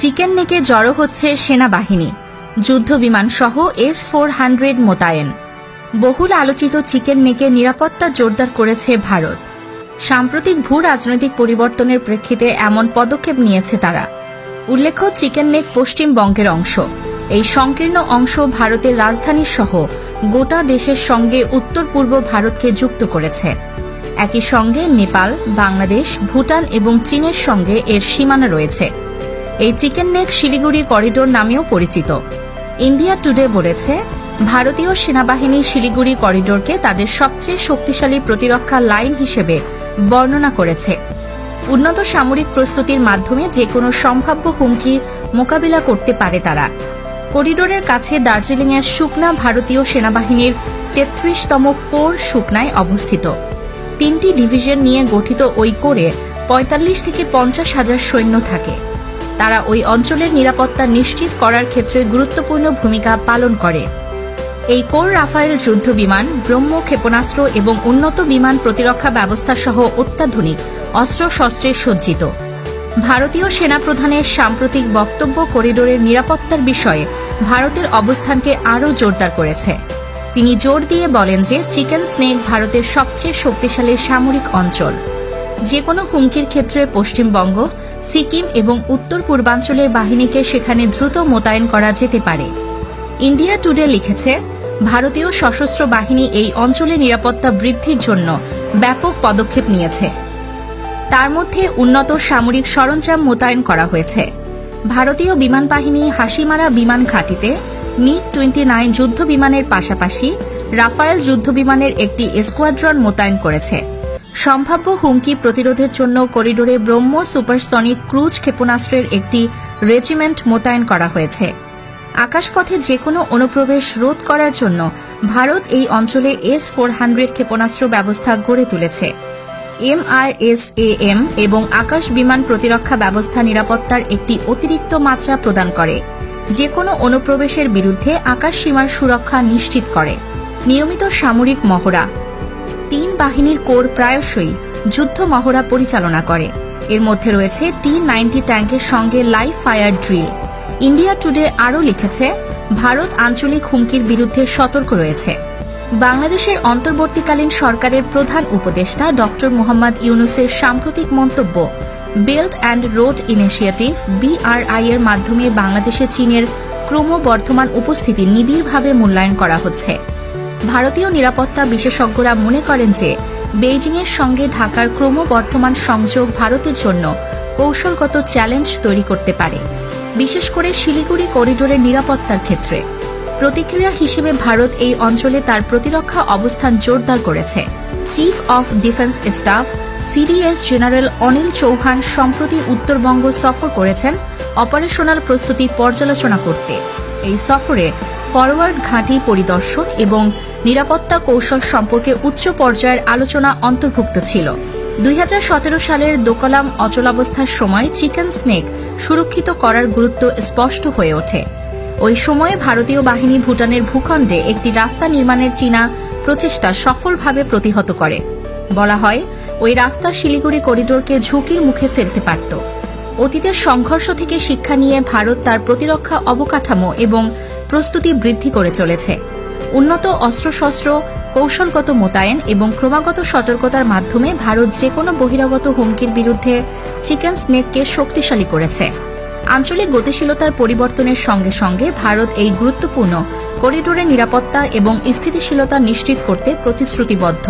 Chicken নেকে জড়ো হচ্ছে সেনাবাহিনী, যুদ্ধ বিমান সহ S-400 মোতায়েন। বহুল আলোচিত চিকেন নেকে নিরাপত্তা জোরদার করেছে ভারত। সাম্প্রতিক ভূ রাজনৈতিক পরিবর্তনের প্রেক্ষিতে এমন পদক্ষেপ নিয়েছে তারা। উল্লেখ্য, চিকেন নেক পশ্চিমবঙ্গের অংশ। এই সংকীর্ণ অংশ ভারতের রাজধানী সহ গোটা দেশের সঙ্গে উত্তর পূর্ব ভারতকে যুক্ত করেছে। একই সঙ্গে নেপাল, বাংলাদেশ, ভুটান এবং চীনের সঙ্গে এর সীমানা রয়েছে। এই চিকেন নেক শিলিগুড়ি করিডোর নামেও পরিচিত। ইন্ডিয়া টুডে বলেছে, ভারতীয় সেনাবাহিনী শিলিগুড়ি করিডোরকে তাদের সবচেয়ে শক্তিশালী প্রতিরক্ষা লাইন হিসেবে বর্ণনা করেছে। উন্নত সামরিক প্রস্তুতির মাধ্যমে যেকোনো সম্ভাব্য হুমকি মোকাবিলা করতে পারে তারা। করিডোরের কাছে দার্জিলিংয়ের সুকনা ভারতীয় সেনাবাহিনীর ৩৩তম কোর সুকনায় অবস্থিত। ৩টি ডিভিশন নিয়ে গঠিত ওই কোরে ৪৫ থেকে ৫০ হাজার সৈন্য থাকে। তারা ওই অঞ্চলের নিরাপত্তা নিশ্চিত করার ক্ষেত্রে গুরুত্বপূর্ণ ভূমিকা পালন করে। এই কোর রাফায়েল যুদ্ধ বিমান, ব্রহ্ম ক্ষেপণাস্ত্র এবং উন্নত বিমান প্রতিরক্ষা ব্যবস্থা সহ অত্যাধুনিক অস্ত্রশস্ত্রে সজ্জিত। ভারতীয় সেনাপ্রধানের সাম্প্রতিক বক্তব্য করিডোরের নিরাপত্তার বিষয়ে ভারতের অবস্থানকে আরও জোরদার করেছে। তিনি জোর দিয়ে বলেন যে চিকেন স্নেক ভারতের সবচেয়ে শক্তিশালী সামরিক অঞ্চল। যেকোনো হুমকির ক্ষেত্রে পশ্চিমবঙ্গ, সিকিম এবং উত্তর পূর্বাঞ্চলের বাহিনীকে সেখানে দ্রুত মোতায়েন করা যেতে পারে। ইন্ডিয়া টুডে লিখেছে, ভারতীয় সশস্ত্র বাহিনী এই অঞ্চলে নিরাপত্তা বৃদ্ধির জন্য ব্যাপক পদক্ষেপ নিয়েছে। তার মধ্যে উন্নত সামরিক সরঞ্জাম মোতায়েন করা হয়েছে। ভারতীয় বিমান বাহিনী হাসিমারা বিমান ঘাঁটিতে MiG-29 যুদ্ধ বিমানের পাশাপাশি রাফায়েল যুদ্ধ বিমানের একটি স্কোয়াড্রন মোতায়েন করেছে। সম্ভাব্য হুমকি প্রতিরোধের জন্য করিডোরে ব্রহ্ম সুপারসনিক ক্রুজ ক্ষেপণাস্ত্রের একটি রেজিমেন্ট মোতায়েন করা হয়েছে। আকাশপথে যেকোনো অনুপ্রবেশ রোধ করার জন্য ভারত এই অঞ্চলে S-400 ক্ষেপণাস্ত্র ব্যবস্থা গড়ে তুলেছে। MRSAM এবং আকাশ বিমান প্রতিরক্ষা ব্যবস্থা নিরাপত্তার একটি অতিরিক্ত মাত্রা প্রদান করে, যেকোনো অনুপ্রবেশের বিরুদ্ধে আকাশ সীমার সুরক্ষা নিশ্চিত করে। নিয়মিত সামরিক মহড়া। ৩ বাহিনীর কোর প্রায়শই যুদ্ধ মহড়া পরিচালনা করে। এর মধ্যে রয়েছে T-90 ট্যাঙ্কের সঙ্গে live fire drill. India today আরও লিখেছে, ভারত আঞ্চলিক হুমকির বিরুদ্ধে সতর্ক রয়েছে। বাংলাদেশের অন্তর্বর্তীকালীন সরকারের প্রধান উপদেষ্টা ড. মোহাম্মদ ইউনূসের সাম্প্রতিক মন্তব্য, belt and road initiative BRI এর মাধ্যমে বাংলাদেশে চীনের ক্রমবর্ধমান উপস্থিতি নিবিড়ভাবে মূল্যায়ন করা হচ্ছে। ভারতীয় নিরাপত্তা বিশেষজ্ঞরা মনে করেন যে বেইজিংয়ের সঙ্গে ঢাকার ক্রমবর্ধমান সংযোগ ভারতের জন্য কৌশলগত চ্যালেঞ্জ তৈরি করতে পারে, বিশেষ করে শিলিগুড়ি করিডোরের নিরাপত্তার ক্ষেত্রে। প্রতিক্রিয়া হিসেবে ভারত এই অঞ্চলে তার প্রতিরক্ষা অবস্থান জোরদার করেছে। Chief of defence staff CDS general Anil Chauhan সম্প্রতি উত্তরবঙ্গ সফর করেছেন অপারেশনাল প্রস্তুতি পর্যালোচনা করতে। এই সফরে ফরওয়ার্ড ঘাঁটি পরিদর্শন এবং নিরাপত্তা কৌশল সম্পর্কে উচ্চ পর্যায়ের আলোচনা অন্তর্ভুক্ত ছিল। 2017 সালের দোকলাম অচলাবস্থার সময় চিকেন স্নেক সুরক্ষিত করার গুরুত্ব স্পষ্ট হয়ে ওঠে। ওই সময়ে ভারতীয় বাহিনী ভুটানের ভূখণ্ডে একটি রাস্তা নির্মাণের চীনা প্রচেষ্টা সফলভাবে প্রতিহত করে। বলা হয়, ওই রাস্তা শিলিগুড়ি করিডোরকে ঝুঁকির মুখে ফেলতে পারত। অতীতের সংঘর্ষ থেকে শিক্ষা নিয়ে ভারত তার প্রতিরক্ষা অবকাঠামো এবং প্রস্তুতি বৃদ্ধি করে চলেছে। উন্নত অস্ত্রশস্ত্র, কৌশলগত মোতায়েন এবং ক্রমাগত সতর্কতার মাধ্যমে ভারত যেকোনো বহিরাগত হুমকির বিরুদ্ধে চিকেন স্নেককে শক্তিশালী করেছে। আঞ্চলিক গতিশীলতার পরিবর্তনের সঙ্গে সঙ্গে ভারত এই গুরুত্বপূর্ণ করিডোরের নিরাপত্তা এবং স্থিতিশীলতা নিশ্চিত করতে প্রতিশ্রুতিবদ্ধ।